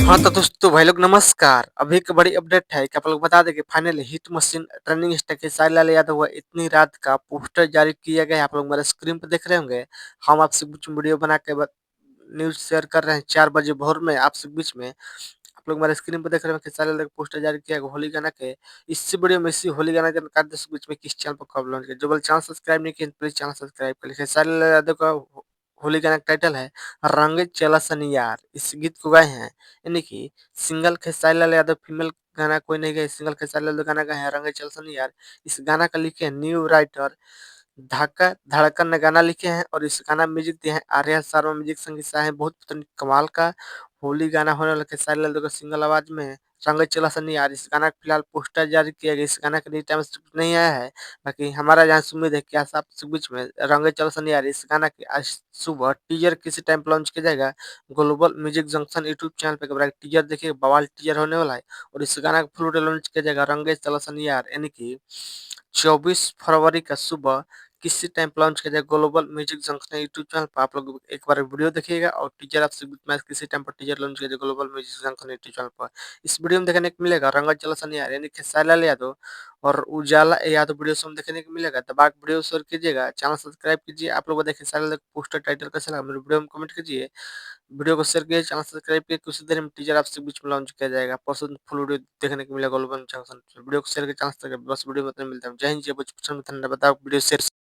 हाँ तो दोस्तों भाई लोग नमस्कार। अभी की बड़ी अपडेट है कि आप लोग बता दें कि finally hit machine running star Khesari Lal Yadav हुआ इतनी रात का पोस्टर जारी किया गया है। आप लोग मेरे स्क्रीन पर देख रहे होंगे। हम आपसे कुछ वीडियो बना के न्यूज शेयर कर रहे हैं 4 बजे भोर में आपसे बीच में। आप लोग मेरे स्क्रीन पर देख रहे हैं खेसारी लाल का पोस्टर जारी किया गया होली गाना के। इसी वीडियो में इसी होली गाना के बीच में किस चैनल पर कब लॉन्च किया, जो बोल चैनल सब्सक्राइब नहीं किया प्लीज चैनल सब्सक्राइब कर लीजिए। खेसारी लाल यादव का होली गाना का टाइटल है रंग चला सनियार। इस गीत को गाए हैं यानी कि सिंगल खेसारी लाल यादव फीमेल गाना कोई नहीं गाया, सिंगल खेसारी लाल गाना गाए हैं रंग चल सनियार। इस गाना का लिखे हैं न्यू राइटर धाका धड़कन ने गाना लिखे हैं और इस गाना में म्यूजिक दिए हैं आर्या शर्मा। म्यूजिक संगीत है बहुत कमाल का होली गाना होने वाला खेसारी लाल का सिंगल आवाज में है रंग चला सनी यार। इस गाना का फिलहाल पोस्टर जारी किया गया। इस गाना के टाइम नहीं आया है, बाकी हमारा यहाँ से उम्मीद है कि आज आप बीच में रंग चला सनी यार इस गाना की आज सुबह टीजर किसी टाइम पर लॉन्च किया जाएगा। Global music junction YouTube channel पे टीजर देखिए, बवाल टीजर होने वाला है। और इस गाना का फुल लॉन्च किया जाएगा रंग चला सनी यार यानी कि 24 फरवरी का सुबह किसी टाइम पे लॉन्च किया जाए global music junction YouTube channel पर। आप लोग एक बार वीडियो देखिएगा और टीजर आपसे मैच किसी टाइम पर टीजर लॉन्च किया जाए global music junction YouTube channel पर। इस वीडियो में देखने को मिलेगा रंगत जला सनियार यानी खेसारी लाल यादव और उजाला यादव वीडियो में देखने को मिलेगा। तब आप वीडियो शेयर कीजिएगा, चैनल सब्सक्राइब कीजिए। आप लोग देखिए खेसारी लाल पोस्टर टाइटल कैसा लगा मेरे वीडियो में कमेंट कीजिए। वीडियो को शेयर कीजिए, चैनल सब्सक्राइब कीजिए। कुछ देर में टीजर आपसे बीच में लॉन्च किया जाएगा। पसंद फुल वीडियो देखने को मिलेगा ग्लोबल जंक्शन। वीडियो को शेयर करके चैनल सब्सक्राइब बस वीडियो में मिलता है। जय हिंद जय भोजपुरी, धन्यवाद। Video share